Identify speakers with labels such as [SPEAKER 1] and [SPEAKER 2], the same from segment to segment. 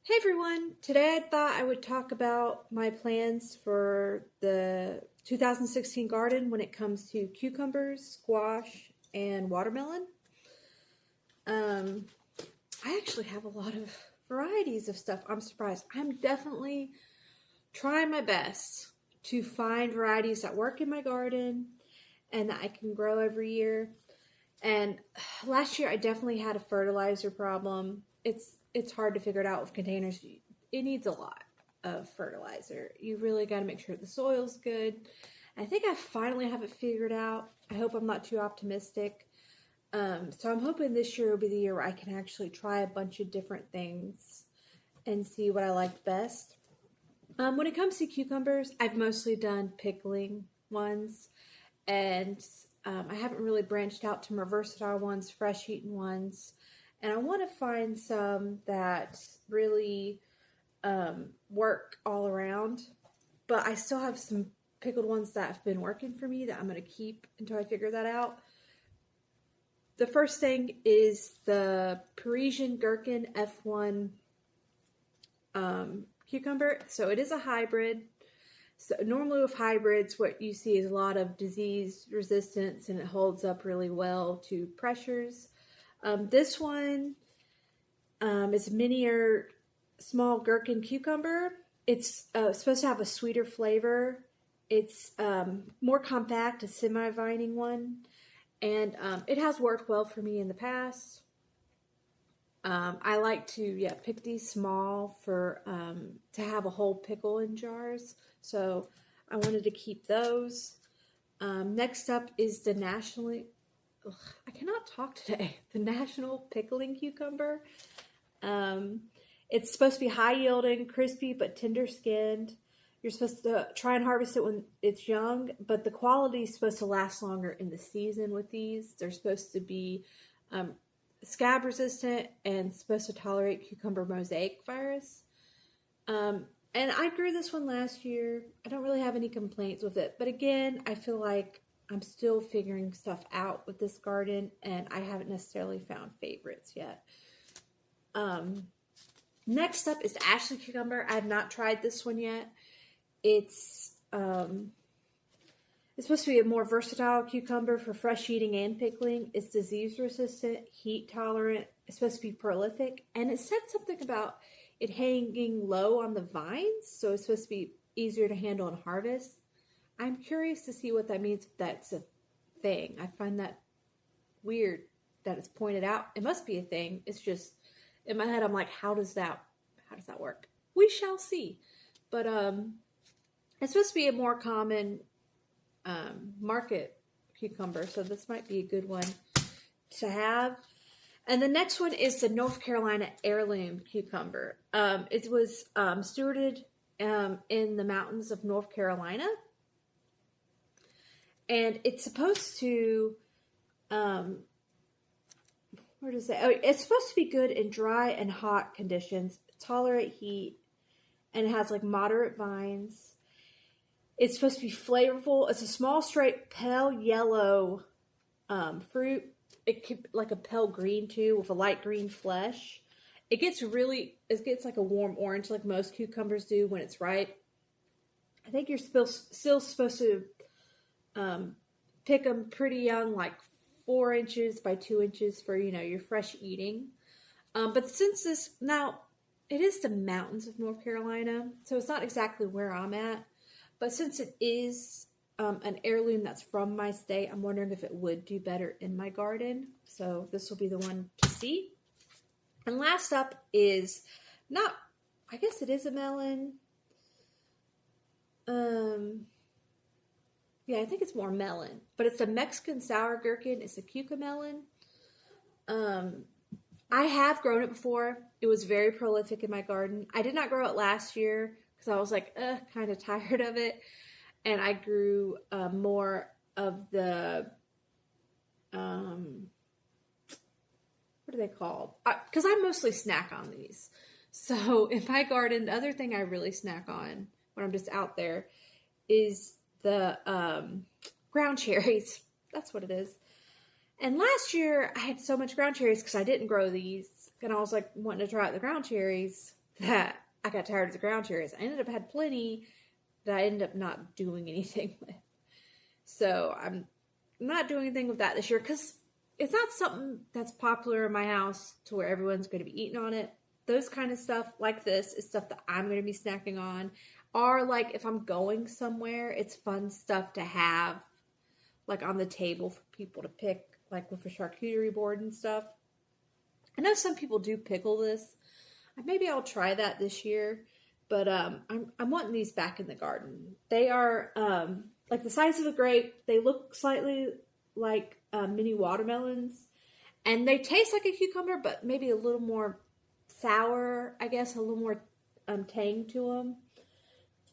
[SPEAKER 1] Hey everyone! Today I thought I would talk about my plans for the 2016 garden when it comes to cucumbers, squash, and watermelon. Um, I actually have a lot of varieties of stuff. I'm surprised. I'm definitely trying my best to find varieties that work in my garden and that I can grow every year. And last year I definitely had a fertilizer problem. It's hard to figure it out with containers. It needs a lot of fertilizer. You really got to make sure the soil's good. I think I finally have it figured out. I hope I'm not too optimistic. So I'm hoping this year will be the year where I can actually try a bunch of different things and see what I like best. When it comes to cucumbers, I've mostly done pickling ones, and I haven't really branched out to more versatile ones, fresh eaten ones. And I want to find some that really work all around. But I still have some pickled ones that have been working for me that I'm going to keep until I figure that out. The first thing is the Parisian Gherkin F1 cucumber. So it is a hybrid. So normally with hybrids, what you see is a lot of disease resistance, and it holds up really well to pressures. This one is a miniature small gherkin cucumber. It's supposed to have a sweeter flavor. It's more compact, a semi-vining one, and it has worked well for me in the past. I like to pick these small for to have a whole pickle in jars. So I wanted to keep those. Next up is the I cannot talk today. The national pickling cucumber. It's supposed to be high yielding, crispy but tender skinned. You're supposed to try and harvest it when it's young, but the quality is supposed to last longer in the season with these. They're supposed to be scab resistant and supposed to tolerate cucumber mosaic virus. And I grew this one last year. I don't really have any complaints with it. But again, I feel like I'm still figuring stuff out with this garden, and I haven't necessarily found favorites yet. Next up is the Ashley cucumber. I have not tried this one yet. It's supposed to be a more versatile cucumber for fresh eating and pickling. It's disease resistant, heat tolerant. It's supposed to be prolific. And it said something about it hanging low on the vines, so it's supposed to be easier to handle and harvest. I'm curious to see what that means, if that's a thing. I find that weird that it's pointed out. It must be a thing. It's just in my head I'm like, how does that work? We shall see. But it's supposed to be a more common market cucumber, so this might be a good one to have. And the next one is the North Carolina heirloom cucumber. It was stewarded in the mountains of North Carolina, and it's supposed to where does it? Oh, it's supposed to be good in dry and hot conditions, tolerate heat, and it has like moderate vines. It's supposed to be flavorful. It's a small, straight, pale yellow fruit. It could like a pale green too, with a light green flesh. It gets like a warm orange, like most cucumbers do when it's ripe. I think you're still supposed to pick them pretty young, like 4 inches by 2 inches for your fresh eating. But since it is the mountains of North Carolina, so it's not exactly where I'm at. But since it is an heirloom that's from my state, I'm wondering if it would do better in my garden. So this will be the one to see. And last up is I guess it is a melon. Yeah, I think it's more melon. But it's a Mexican sour gherkin. It's a cucamelon. I have grown it before. It was very prolific in my garden. I did not grow it last year because I was like, kind of tired of it. And I grew more of the, what are they called? Because I mostly snack on these. So in my garden, the other thing I really snack on when I'm just out there is the ground cherries. That's what it is. And last year I had so much ground cherries because I didn't grow these. And I was like wanting to try out the ground cherries. that I got tired of the ground cherries. I ended up had plenty that I ended up not doing anything with. So I'm not doing anything with that this year because it's not something that's popular in my house to where everyone's going to be eating on it. Those kind of stuff like this is stuff that I'm going to be snacking on. Or like if I'm going somewhere, it's fun stuff to have like on the table for people to pick, like with a charcuterie board and stuff. I know some people do pickle this. Maybe I'll try that this year. But I'm wanting these back in the garden. They are like the size of a grape. They look slightly like mini watermelons. And they taste like a cucumber, but maybe a little more sour, I guess, a little more tang to them.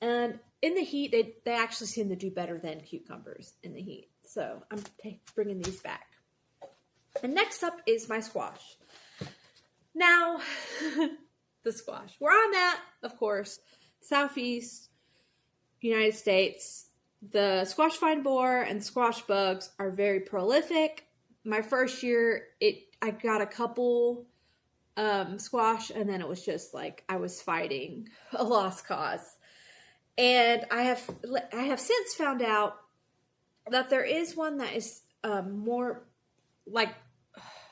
[SPEAKER 1] And in the heat, they actually seem to do better than cucumbers in the heat. So I'm bringing these back. And next up is my squash. Now, the squash. Where I'm at, of course, Southeast United States, the squash vine borer and squash bugs are very prolific. My first year, I got a couple squash, and then it was just like I was fighting a lost cause. And I have since found out that there is one that is more like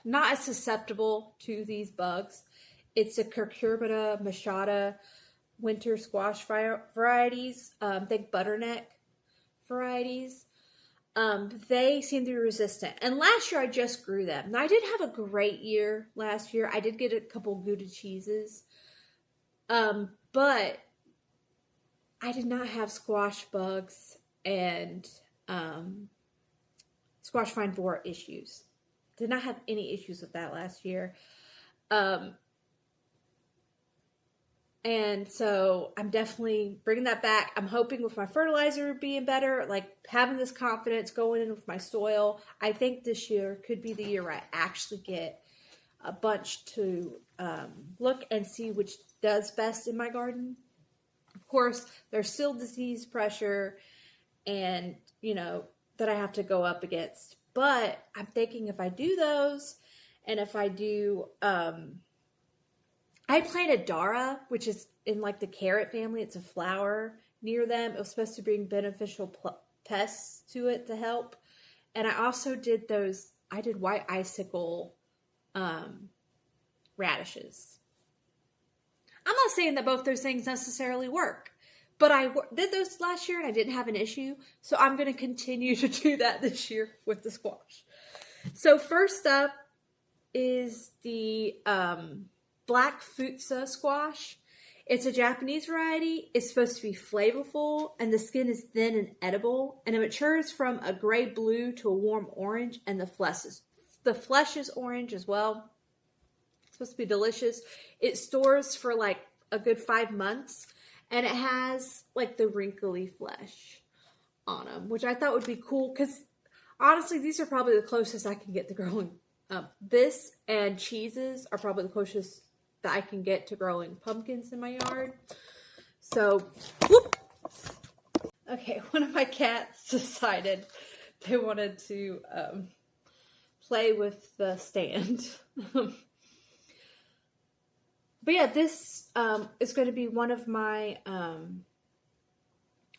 [SPEAKER 1] not as susceptible to these bugs. It's a Cucurbita machata winter squash varieties, think butternut varieties. They seem to be resistant. And last year I just grew them. Now I did have a great year last year. I did get a couple Gouda cheeses. But I did not have squash bugs and squash vine borer issues. Did not have any issues with that last year. And so I'm definitely bringing that back. I'm hoping with my fertilizer being better, like having this confidence going in with my soil, I think this year could be the year where I actually get a bunch to look and see which does best in my garden. Of course, there's still disease pressure and, that I have to go up against. But I'm thinking if I do those and if I do... I planted Dara, which is in like the carrot family. It's a flower near them. It was supposed to bring beneficial pests to it to help. And I also did I did white icicle radishes. I'm not saying that both those things necessarily work, but I did those last year and I didn't have an issue. So I'm going to continue to do that this year with the squash. So first up is the... Black Futsa squash. It's a Japanese variety. It's supposed to be flavorful, and the skin is thin and edible, and it matures from a gray blue to a warm orange, and the flesh is orange as well. It's supposed to be delicious. It stores for like a good 5 months, and it has like the wrinkly flesh on them, which I thought would be cool because honestly, these are probably the closest I can get to growing. This and cheeses are probably the closest that I can get to growing pumpkins in my yard. So, whoop. Okay, one of my cats decided they wanted to play with the stand. But yeah, this is going to be one of my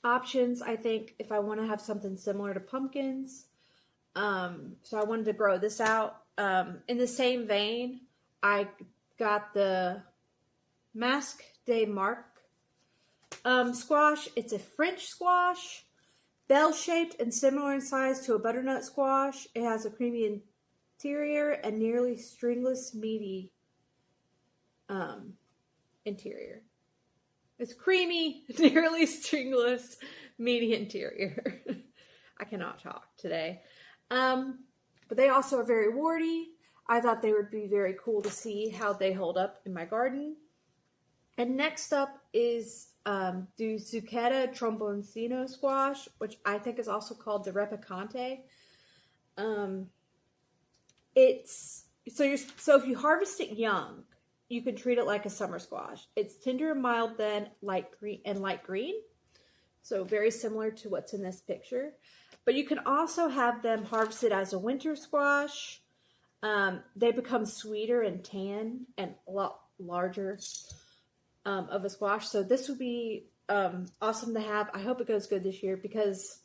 [SPEAKER 1] options, I think, if I want to have something similar to pumpkins. So I wanted to grow this out. In the same vein, I got the Masque de Marque squash. It's a French squash, bell-shaped and similar in size to a butternut squash. It has a creamy interior and nearly stringless, meaty interior. It's creamy, nearly stringless, meaty interior. I cannot talk today. But they also are very warty. I thought they would be very cool to see how they hold up in my garden. And next up is the Zucchetta Tromboncino squash, which I think is also called the Repicante. So if you harvest it young, you can treat it like a summer squash. It's tender and mild, then light green. So very similar to what's in this picture. But you can also have them harvested as a winter squash. They become sweeter and tan and a lot larger. of a squash. So this would be awesome to have. I hope it goes good this year because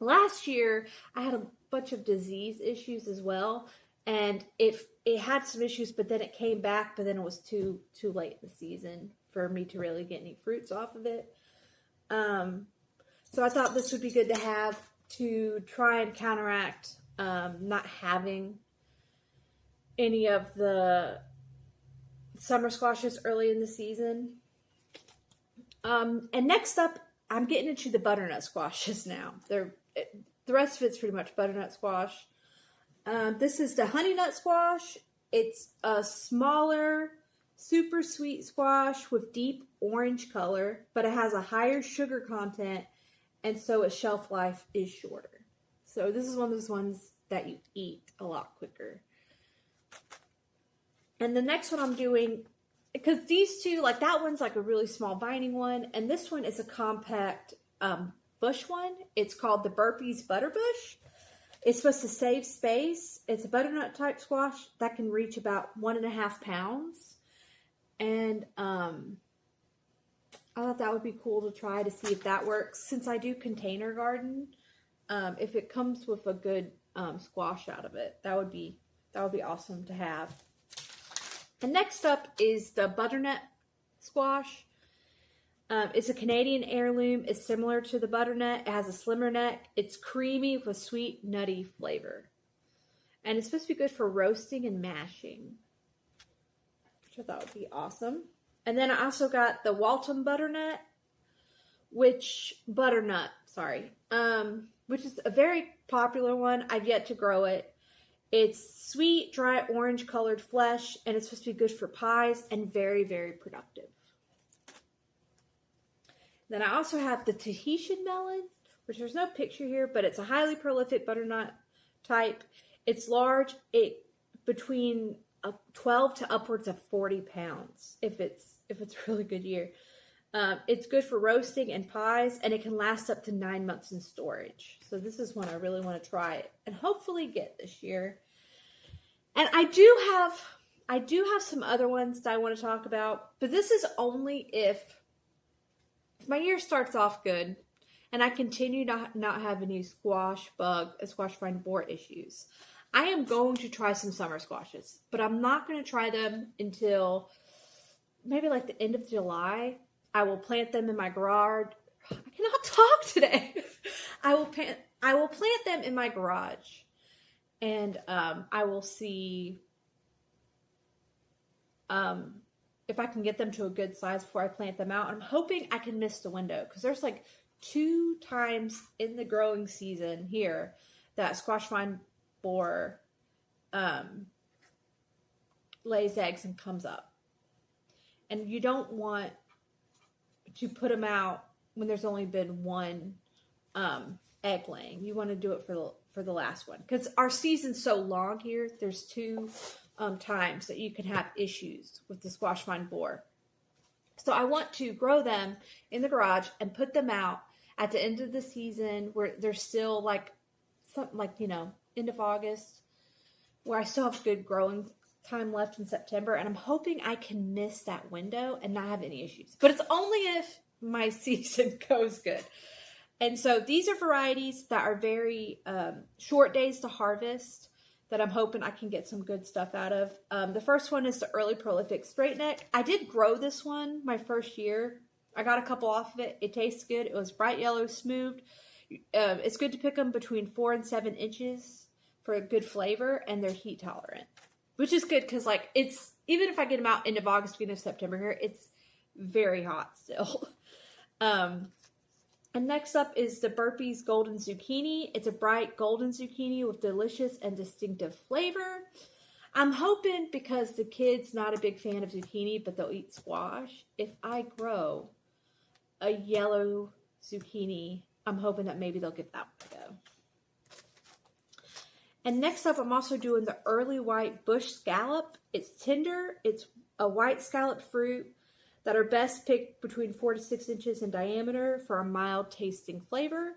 [SPEAKER 1] last year I had a bunch of disease issues as well. And if it had some issues, but then it came back, but then it was too late in the season for me to really get any fruits off of it. So I thought this would be good to have to try and counteract not having any of the summer squashes early in the season. And next up, I'm getting into the butternut squashes now. The rest of it's pretty much butternut squash. This is the honey nut squash. It's a smaller, super sweet squash with deep orange color, but it has a higher sugar content, and so its shelf life is shorter. So this is one of those ones that you eat a lot quicker. And the next one I'm doing, because these two, like that one's like a really small binding one, and this one is a compact bush one. It's called the Burpees Butterbush. It's supposed to save space. It's a butternut type squash that can reach about 1.5 pounds. And I thought that would be cool to try to see if that works. Since I do container garden, if it comes with a good squash out of it, that would be awesome to have. And next up is the butternut squash. It's a Canadian heirloom. It's similar to the butternut. It has a slimmer neck. It's creamy with sweet, nutty flavor. And it's supposed to be good for roasting and mashing, which I thought would be awesome. And then I also got the Waltham butternut, which is a very popular one. I've yet to grow it. It's sweet, dry, orange colored flesh, and it's supposed to be good for pies and very, very productive. Then I also have the Tahitian melon, which there's no picture here, but it's a highly prolific butternut type. It's large, between 12 to upwards of 40 pounds if it's a really good year. It's good for roasting and pies, and it can last up to 9 months in storage. So this is one I really want to try and hopefully get this year. And I do have some other ones that I want to talk about, but this is only if my year starts off good and I continue to not have any squash vine borer issues. I am going to try some summer squashes, but I'm not going to try them until maybe like the end of July. I will plant them in my garage. I cannot talk today. I will plant them in my garage, and I will see if I can get them to a good size before I plant them out. I'm hoping I can miss the window because there's like 2 times in the growing season here that squash vine borer lays eggs and comes up. And you don't want to put them out when there's only been one egg laying. You want to do it for the last one because our season's so long here. There's 2 times that you can have issues with the squash vine borer. So I want to grow them in the garage and put them out at the end of the season where they're still like something like, end of August, where I still have good growing time left in September. And I'm hoping I can miss that window and not have any issues. But it's only if my season goes good. And so these are varieties that are very short days to harvest that I'm hoping I can get some good stuff out of. The first one is the early prolific straight neck. I did grow this one my first year. I got a couple off of it. It tastes good. It was bright yellow, smooth. It's good to pick them between 4 and 7 inches for a good flavor, and they're heat tolerant, which is good because it's, even if I get them out end of August, beginning of September here, it's very hot still. And next up is the Burpees Golden Zucchini. It's a bright golden zucchini with delicious and distinctive flavor. I'm hoping, because the kid's not a big fan of zucchini, but they'll eat squash, if I grow a yellow zucchini, I'm hoping that maybe they'll give that one a go. And next up, I'm also doing the early white bush scallop. It's tender. It's a white scallop fruit that are best picked between 4 to 6 inches in diameter for a mild tasting flavor.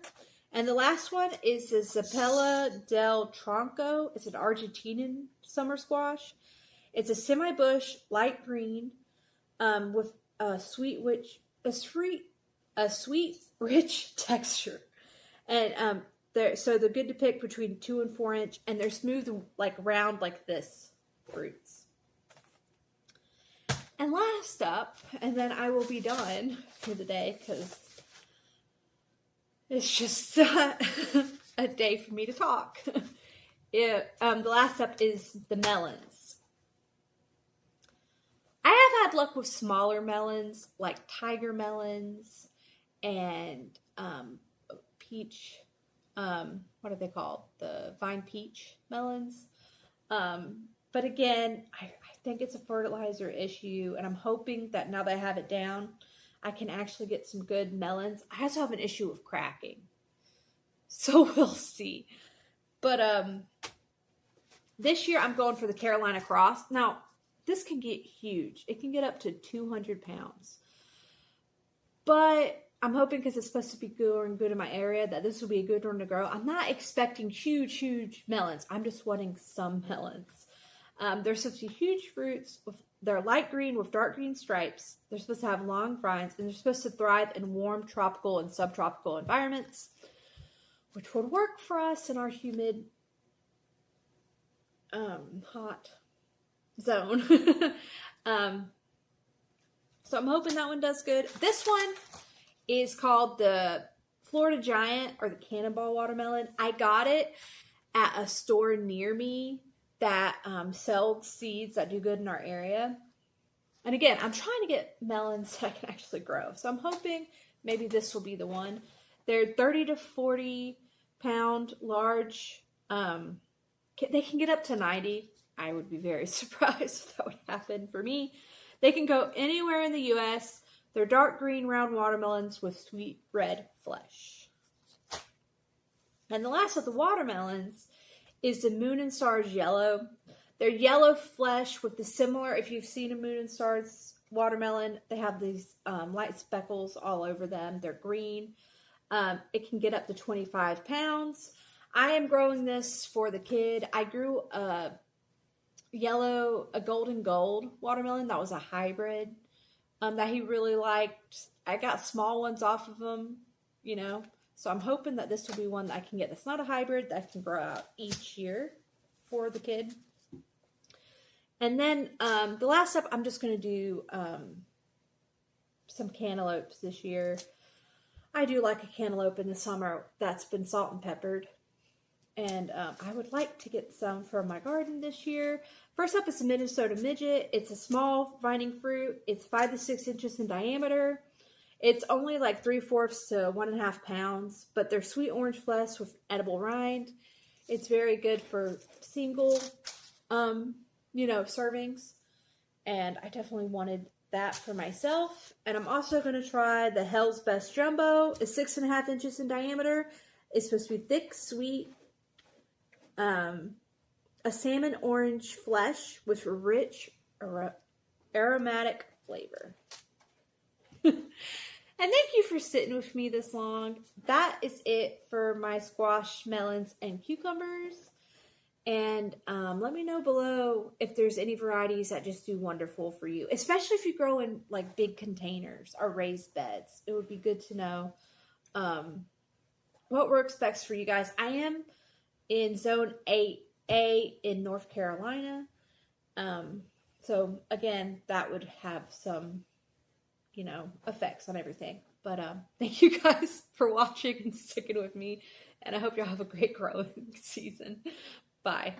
[SPEAKER 1] And the last one is the Zapella del Tronco. It's an Argentinian summer squash. It's a semi-bush, light green, with a sweet, a sweet, rich texture. And they're good to pick between 2 and 4 inch, and they're smooth, like round, like this fruits. And last up, and then I will be done for the day because it's just a day for me to talk. The last up is the melons. I have had luck with smaller melons, like tiger melons and peach. What are they called? The vine peach melons. But again, I think it's a fertilizer issue, and I'm hoping that now that I have it down, I can actually get some good melons. I also have an issue with cracking, so we'll see. But this year I'm going for the Carolina Cross. Now, this can get huge. It can get up to 200 pounds. But I'm hoping, because it's supposed to be growing good in my area, that this will be a good one to grow. I'm not expecting huge melons. I'm just wanting some melons. They're supposed to be huge fruits. They're light green with dark green stripes. They're supposed to have long vines, and they're supposed to thrive in warm tropical and subtropical environments, which would work for us in our humid, hot zone. So I'm hoping that one does good. This one is called the Florida Giant, or the Cannonball watermelon. I got it at a store near me that sells seeds that do good in our area. And again, I'm trying to get melons that I can actually grow. So I'm hoping maybe this will be the one. They're 30 to 40 pound large. They can get up to 90. I would be very surprised if that would happen for me. They can go anywhere in the U.S. They're dark green round watermelons with sweet red flesh. And the last of the watermelons is the Moon and Stars Yellow. They're yellow flesh with the similar, if you've seen a Moon and Stars watermelon, they have these light speckles all over them. They're green. It can get up to 25 pounds. I am growing this for the kid. I grew a golden gold watermelon that was a hybrid that he really liked. I got small ones off of him, so I'm hoping that this will be one that I can get that's not a hybrid, that I can grow out each year for the kid. And then the last step, I'm just going to do some cantaloupes this year. I do like a cantaloupe in the summer that's been salt and peppered. And I would like to get some for my garden this year. First up is the Minnesota Midget. It's a small vining fruit. It's 5 to 6 inches in diameter. It's only like 3/4 to 1.5 pounds, but they're sweet orange flesh with edible rind. It's very good for single, servings. And I definitely wanted that for myself. And I'm also going to try the Hell's Best Jumbo. It's 6.5 inches in diameter. It's supposed to be thick, sweet. A salmon orange flesh with rich aromatic flavor. And thank you for sitting with me this long. That is it for my squash, melons, and cucumbers. And let me know below if there's any varieties that just do wonderful for you, especially if you grow in like big containers or raised beds. It would be good to know what works best for you guys. I am in Zone 8A in North Carolina. So again, that would have some, effects on everything. But thank you guys for watching and sticking with me. And I hope y'all have a great growing season. Bye.